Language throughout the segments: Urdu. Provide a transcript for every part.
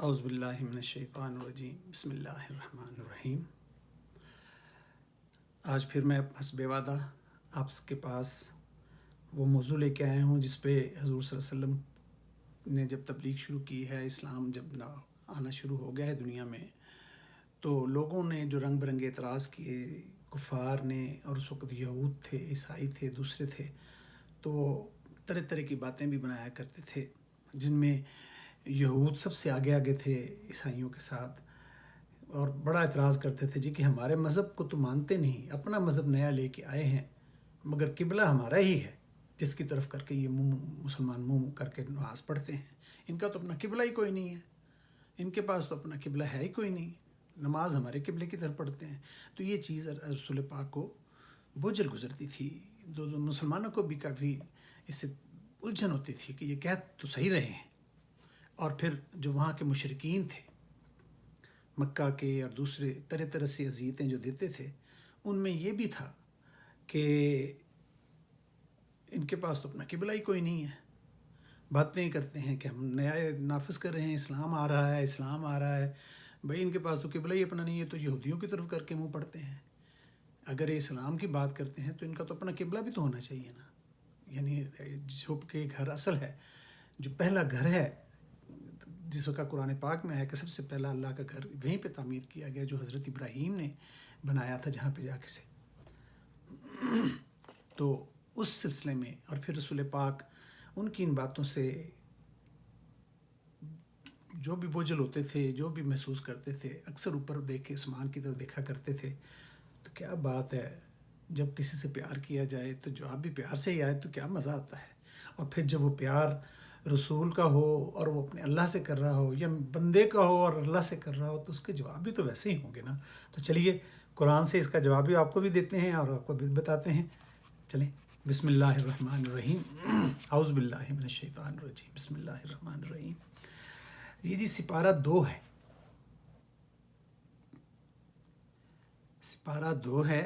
اعوذ باللہ من الشیطان الرجیم بسم اللہ الرحمن الرحیم۔ آج پھر میں حسب وعدہ آپ کے پاس وہ موضوع لے کے آیا ہوں جس پہ حضور صلی اللہ علیہ وسلم نے جب تبلیغ شروع کی ہے، اسلام جب آنا شروع ہو گیا ہے دنیا میں، تو لوگوں نے جو رنگ برنگے اعتراض کیے، کفار نے، اور اس وقت یہود تھے، عیسائی تھے، دوسرے تھے، تو طرح طرح کی باتیں بھی بنایا کرتے تھے، جن میں یہود سب سے آگے آگے تھے عیسائیوں کے ساتھ، اور بڑا اعتراض کرتے تھے کہ ہمارے مذہب کو تو مانتے نہیں، اپنا مذہب نیا لے کے آئے ہیں، مگر قبلہ ہمارا ہی ہے جس کی طرف کر کے یہ مسلمان منہ کر کے نماز پڑھتے ہیں۔ ان کا تو اپنا قبلہ ہی کوئی نہیں ہے، ان کے پاس تو اپنا قبلہ ہے ہی کوئی نہیں، نماز ہمارے قبلے کی طرف پڑھتے ہیں۔ تو یہ چیز رسول پاک کو بوجھل گزرتی تھی، دو مسلمانوں کو بھی کافی اس سے الجھن ہوتی تھی کہ یہ کہہ تو صحیح رہے ہیں۔ اور پھر جو وہاں کے مشرکین تھے، مکہ کے اور دوسرے طرح طرح سے اذیتیں جو دیتے تھے، ان میں یہ بھی تھا کہ ان کے پاس تو اپنا قبلہ ہی کوئی نہیں ہے، باتیں کرتے ہیں کہ ہم نیا نافذ کر رہے ہیں، اسلام آ رہا ہے، اسلام آ رہا ہے، بھئی ان کے پاس تو قبلہ ہی اپنا نہیں ہے، تو یہودیوں کی طرف کر کے منہ پڑتے ہیں۔ اگر یہ اسلام کی بات کرتے ہیں تو ان کا تو اپنا قبلہ بھی تو ہونا چاہیے نا، یعنی جو کہ گھر اصل ہے، جو پہلا گھر ہے، جس کا قرآن پاک میں ہے کہ سب سے پہلا اللہ کا گھر وہیں پہ تعمیر کیا گیا، جو حضرت ابراہیم نے بنایا تھا جہاں پہ جا کے سے۔ تو اس سلسلے میں اور پھر رسول پاک ان کی ان باتوں سے جو بھی بوجھل ہوتے تھے، جو بھی محسوس کرتے تھے، اکثر اوپر دیکھ کے آسمان کی طرف دیکھا کرتے تھے۔ تو کیا بات ہے، جب کسی سے پیار کیا جائے تو جواب بھی پیار سے ہی آئے تو کیا مزہ آتا ہے، اور پھر جب وہ پیار رسول کا ہو اور وہ اپنے اللہ سے کر رہا ہو، یا بندے کا ہو اور اللہ سے کر رہا ہو، تو اس کے جواب بھی تو ویسے ہی ہوں گے نا۔ تو چلیے قرآن سے اس کا جواب بھی آپ کو بھی دیتے ہیں اور آپ کو بھی بتاتے ہیں۔ چلیں، بسم اللہ الرحمن الرحیم، اعوذ باللہ من الشیطان الرجیم، بسم اللہ الرحمن الرحیم۔ یہ جی سپارہ 2 ہے، سپارہ 2 ہے،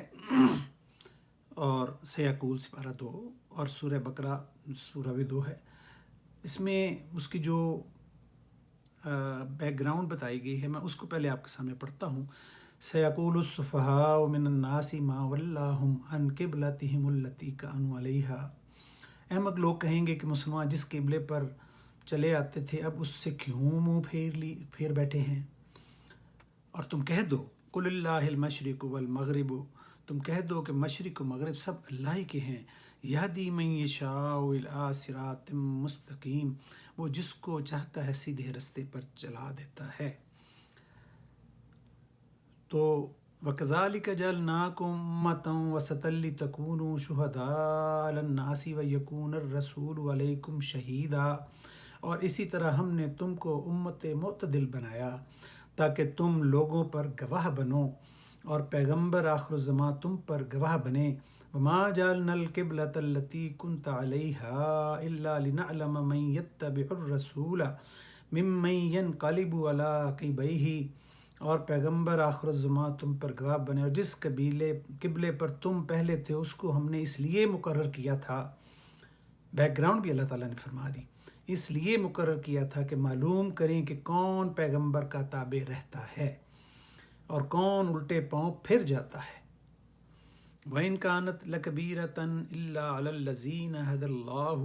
اور سیقول سپارہ 2، اور سورہ بقرہ سورہ بھی 2 ہے۔ اس میں اس کی جو بیک گراؤنڈ بتائی گئی ہے، میں اس کو پہلے آپ کے سامنے پڑھتا ہوں۔ سیقول السفہاء من الناس ما ولاہم عن قبلتہم التی کانوا علیہا۔ احمق لوگ کہیں گے کہ مسلمان جس قبلے پر چلے آتے تھے اب اس سے کیوں منہ پھیر بیٹھے ہیں۔ اور تم کہہ دو قل اللہ المشرق والمغرب، تم کہہ دو کہ مشرق و مغرب سب اللہ ہی کے ہیں۔ یہدی من یشاء الی صراط مستقیم، وہ جس کو چاہتا ہے سیدھے رستے پر چلا دیتا ہے۔ تو وَكَذَلِكَ جَعَلْنَاكُمْ أُمَّةً وَسَطًا لِتَكُونُوا شُهَدَاءَ عَلَى النَّاسِ وَيَكُونَ الرَّسُولُ عَلَيْكُمْ شَهِيدًا، اور اسی طرح ہم نے تم کو امت معتدل بنایا تاکہ تم لوگوں پر گواہ بنو اور پیغمبر آخر الزماں تم پر گواہ بنے۔ وَمَا جَعَلْنَا الْقِبْلَةَ الَّتِي كُنْتَ عَلَيْهَا إِلَّا لِنَعْلَمَ مَن يَتَّبِعُ الرَّسُولَ مِمَّن يَنقَلِبُ عَلَىٰ عَقِبَيْهِ، اور پیغمبر آخر الزماں تم پر گواہ بنے، اور جس قبلے پر تم پہلے تھے اس کو ہم نے اس لیے مقرر کیا تھا، بیک گراؤنڈ بھی اللہ تعالیٰ نے فرما دی، اس لیے مقرر کیا تھا کہ معلوم کریں کہ کون پیغمبر کا تابع رہتا ہے اور کون الٹے پاؤں پھر جاتا ہے۔ وَإِن كَانَتْ لَكَبِيرَةً إِلَّا عَلَى الَّذِينَ هَدَى اللَّهُ،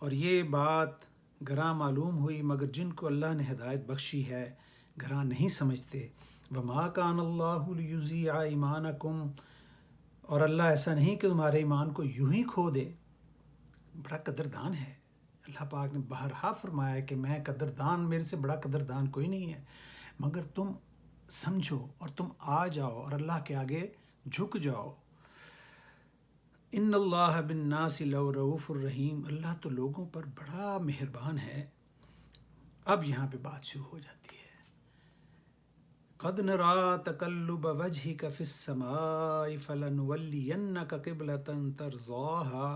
اور یہ بات گراں معلوم ہوئی مگر جن کو اللہ نے ہدایت بخشی ہے گراں نہیں سمجھتے۔ وَمَا كَانَ اللَّهُ لِيُضِيعَ إِيمَانَكُمْ، اور اللہ ایسا نہیں کہ تمہارے ایمان کو یوں ہی کھو دے، بڑا قدردان ہے۔ اللہ پاک نے بہرہا فرمایا کہ میں قدردان، میرے سے بڑا قدردان کوئی نہیں ہے، مگر تم سمجھو اور تم آ جاؤ اور اللہ کے آگے جھک جاؤ۔ ان اللہ بالناس لرؤوف الرحیم، اللہ تو لوگوں پر بڑا مہربان ہے۔ اب یہاں پہ بات شروع ہو جاتی ہے۔ قد نرى تقلب وجهك في السماء فلنولينك قبلة ترضاها،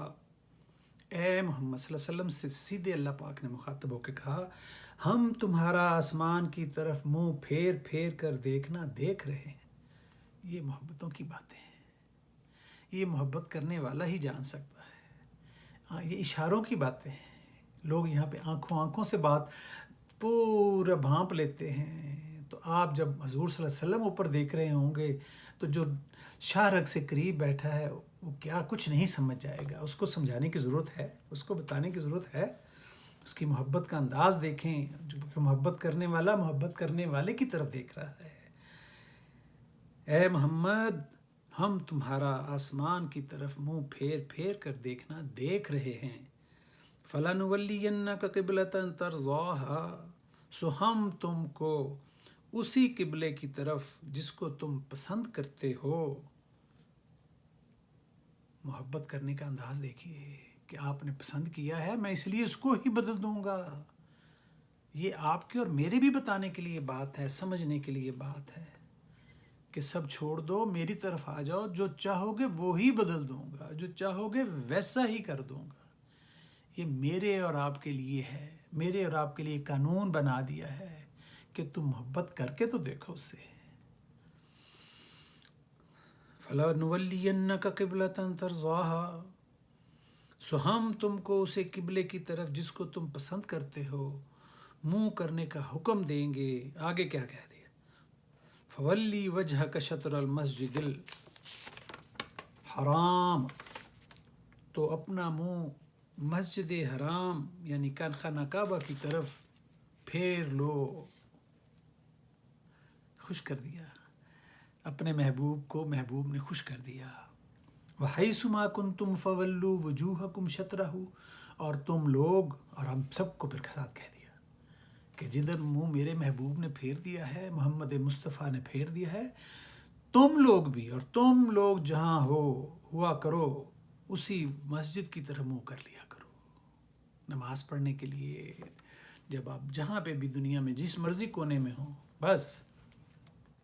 اے محمد صلی اللہ علیہ وسلم سے سیدھے اللہ پاک نے مخاطب ہو کے کہا، ہم تمہارا آسمان کی طرف منہ پھیر پھیر کر دیکھنا دیکھ رہے ہیں۔ یہ محبتوں کی باتیں ہیں، یہ محبت کرنے والا ہی جان سکتا ہے۔ یہ اشاروں کی باتیں ہیں، لوگ یہاں پہ آنکھوں سے بات پورا بھانپ لیتے ہیں. تو آپ جب حضور صلی اللہ علیہ وسلم اوپر دیکھ رہے ہوں گے تو جو شاہ رگ سے قریب بیٹھا ہے وہ کیا کچھ نہیں سمجھ جائے گا. اس کو سمجھانے کی ضرورت ہے، اس کو بتانے کی ضرورت ہے. اس کی محبت کا انداز دیکھیں، جو کہ محبت کرنے والا محبت کرنے والے کی طرف دیکھ رہا ہے. اے محمد، ہم تمہارا آسمان کی طرف منہ پھیر پھیر کر دیکھنا دیکھ رہے ہیں. فَلَنُوَلِّيَنَّكَ قِبْلَةً تَرْضَاهَا، سو ہم تم کو اسی قبلے کی طرف جس کو تم پسند کرتے ہو. محبت کرنے کا انداز دیکھیے کہ آپ نے پسند کیا ہے، میں اس لیے اس کو ہی بدل دوں گا. یہ آپ کے اور میرے بھی بتانے کے لیے بات ہے، سمجھنے کے لیے بات ہے کہ سب چھوڑ دو، میری طرف آ جاؤ. جو چاہو گے وہی بدل دوں گا، جو چاہو گے ویسا ہی کر دوں گا. یہ میرے اور آپ کے لیے ہے، میرے اور آپ کے لیے قانون بنا دیا ہے کہ تم محبت کر کے تو دیکھو اس سے. فَلَنُوَلِّيَنَّكَ قِبْلَةً تَرْضَاهَا، سو ہم تم کو اسے قبلے کی طرف جس کو تم پسند کرتے ہو منہ کرنے کا حکم دیں گے. آگے کیا کہہ دیا؟ فَوَلِّ وَجْهَكَ شَطْرَ الْمَسْجِدِ الْحَرَامِ، تو اپنا منہ مسجد حرام یعنی خانہ کعبہ کی طرف پھیر لو. خوش کر دیا اپنے محبوب کو، محبوب نے خوش کر دیا. وَحَيْثُ مَا كُنْتُمْ فَوَلُّوا وُجُوهَكُمْ شَطْرَهُ، اور تم لوگ، اور ہم سب کو پھر ساتھ کہہ دیا کہ جدھر منہ میرے محبوب نے پھیر دیا ہے، محمد مصطفیٰ نے پھیر دیا ہے، تم لوگ بھی، اور تم لوگ جہاں ہوا کرو اسی مسجد کی طرح منہ کر لیا کرو. نماز پڑھنے کے لیے جب آپ جہاں پہ بھی دنیا میں جس مرضی کونے میں ہوں، بس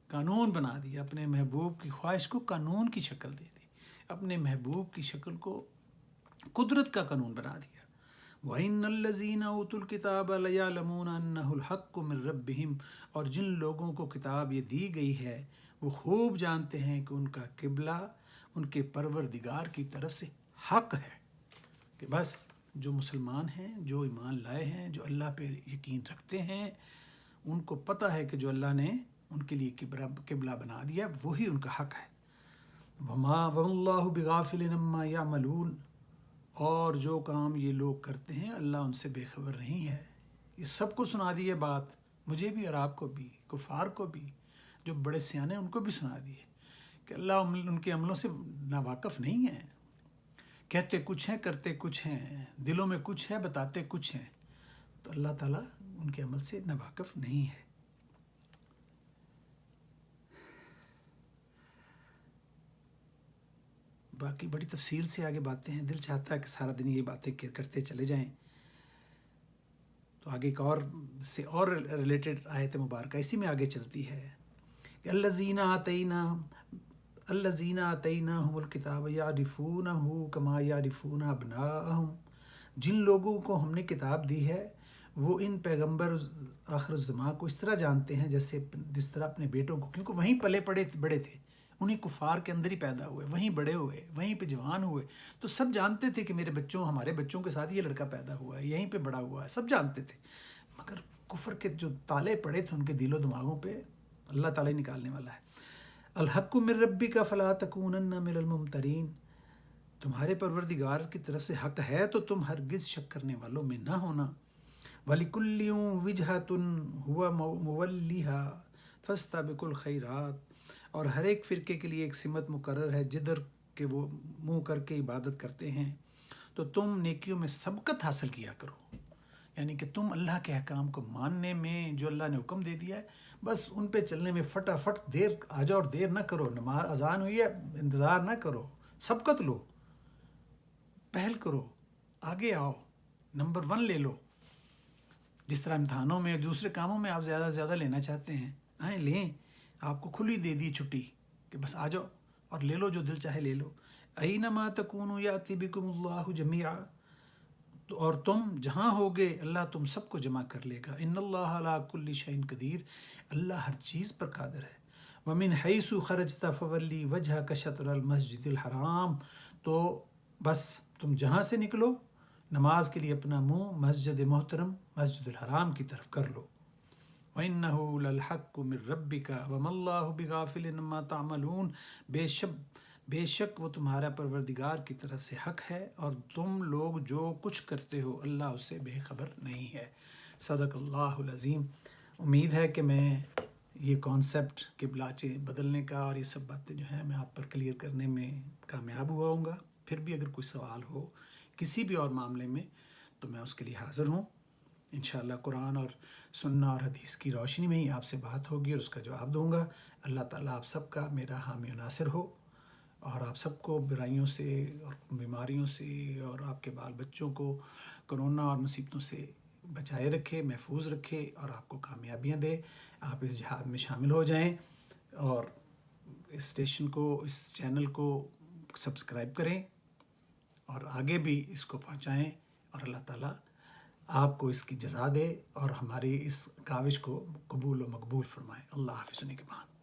قانون بنا دیا. اپنے محبوب کی خواہش کو قانون کی شکل دے دی، اپنے محبوب کی شکل کو قدرت کا قانون بنا دیا. وَإِنَّ الَّذِينَ أُوتُوا الْكِتَابَ لَيَعْلَمُونَ أَنَّهُ الْحَقُّ مِنْ رَبِّهِمْ، اور جن لوگوں کو کتاب یہ دی گئی ہے وہ خوب جانتے ہیں کہ ان کا قبلہ ان کے پروردگار کی طرف سے حق ہے. کہ بس جو مسلمان ہیں، جو ایمان لائے ہیں، جو اللہ پہ یقین رکھتے ہیں، ان کو پتہ ہے کہ جو اللہ نے ان کے لیے قبلہ بنا دیا وہی ان کا حق ہے. وَمَا اللَّهُ بِغَافِلٍ عَمَّا يَعْمَلُونَ، اور جو کام یہ لوگ کرتے ہیں اللہ ان سے بے خبر نہیں ہے. یہ سب کو سنا دی ہے بات، مجھے بھی اور آپ کو بھی، کفار کو بھی، جو بڑے سیانے ان کو بھی سنا دی ہے کہ اللہ ان کے عملوں سے ناواقف نہیں ہے. کہتے کچھ ہیں، کرتے کچھ ہیں، دلوں میں کچھ ہے، بتاتے کچھ ہیں. تو اللہ تعالیٰ ان کے عمل سے ناواقف نہیں ہے. باقی بڑی تفصیل سے آگے باتیں ہیں، دل چاہتا ہے کہ سارا دن یہ باتیں کرتے چلے جائیں. تو آگے ایک اور سے اور ریلیٹڈ آیت مبارکہ اسی میں آگے چلتی ہے کہ الذین آتیناہم الکتاب یعرفونہ کما یعرفون ابناءہم، جن لوگوں کو ہم نے کتاب دی ہے وہ ان پیغمبر آخر الزمان کو اس طرح جانتے ہیں جس طرح اپنے بیٹوں کو، کیونکہ وہیں پلے بڑے تھے، انہیں کفار کے اندر ہی پیدا ہوئے، وہیں بڑے ہوئے، وہیں پہ جوان ہوئے. تو سب جانتے تھے کہ ہمارے بچوں کے ساتھ یہ لڑکا پیدا ہوا ہے، یہیں پہ بڑا ہوا ہے، سب جانتے تھے. مگر کفر کے جو تالے پڑے تھے ان کے دل و دماغوں پہ، اللہ تعالیٰ ہی نکالنے والا ہے. الحق من ربک فلا تکونن من الممترین، تمہارے پروردگار کی طرف سے حق ہے تو تم ہرگز شک کرنے والوں میں نہ ہونا. وَلِكُلِّ وِجْهَةٌ هُوَ مُوَلِّيهَا فَاسْتَبِقُوا الْخَيْرَاتِ، اور ہر ایک فرقے کے لیے ایک سمت مقرر ہے جدھر کہ وہ منہ کر کے عبادت کرتے ہیں. تو تم نیکیوں میں سبقت حاصل کیا کرو، یعنی کہ تم اللہ کے احکام کو ماننے میں، جو اللہ نے حکم دے دیا ہے بس ان پہ چلنے میں فٹافٹ دیر آ جاؤ اور دیر نہ کرو. نماز اذان ہوئی ہے انتظار نہ کرو، سبقت لو، پہل کرو، آگے آؤ، نمبر 1 لے لو. جس طرح امتحانوں میں دوسرے کاموں میں آپ زیادہ سے زیادہ لینا چاہتے ہیں، لیں، آپ کو کھلی دے دی چھٹی کہ بس آ جاؤ اور لے لو جو دل چاہے لے لو. اینما تکونوا یاتی بکم اللہ جمیعا، اور تم جہاں ہوگے اللہ تم سب کو جمع کر لے گا. ان اللہ علی کل شیء قدیر، اللہ ہر چیز پر قادر ہے. ومن حیث خرجت فولی وجہک شطر المسجد الحرام، تو بس تم جہاں سے نکلو نماز کے لیے اپنا منہ مسجد محترم مسجد الحرام کی طرف کر لو۔ وَإِنَّهُ لَلْحَقُّ مِن رَبِّكَ وَمَا اللَّهُ بِغَافِلٍ عَمَّا تَعْمَلُونَ، بے شک وہ تمہارا پروردگار کی طرف سے حق ہے، اور تم لوگ جو کچھ کرتے ہو اللہ اس سے بے خبر نہیں ہے۔ صدق اللہ العظیم۔ امید ہے کہ میں یہ کانسیپٹ قبلہ بدلنے کا اور یہ سب باتیں جو ہیں میں آپ پر کلیئر کرنے میں کامیاب ہوا ہوں گا۔ پھر بھی اگر کوئی سوال ہو کسی بھی اور معاملے میں تو میں اس کے لیے حاضر ہوں۔ انشاءاللہ قرآن اور سنہ اور حدیث کی روشنی میں ہی آپ سے بات ہوگی اور اس کا جواب دوں گا۔ اللہ تعالیٰ آپ سب کا میرا حامی و ناصر ہو، اور آپ سب کو برائیوں سے اور بیماریوں سے اور آپ کے بال بچوں کو کرونا اور مصیبتوں سے بچائے رکھے، محفوظ رکھے، اور آپ کو کامیابیاں دے۔ آپ اس جہاد میں شامل ہو جائیں اور اس اسٹیشن کو، اس چینل کو سبسکرائب کریں اور آگے بھی اس کو پہنچائیں، اور اللہ تعالیٰ آپ کو اس کی جزا دے اور ہماری اس کاوش کو قبول و مقبول فرمائے۔ اللہ حافظ نگہبان۔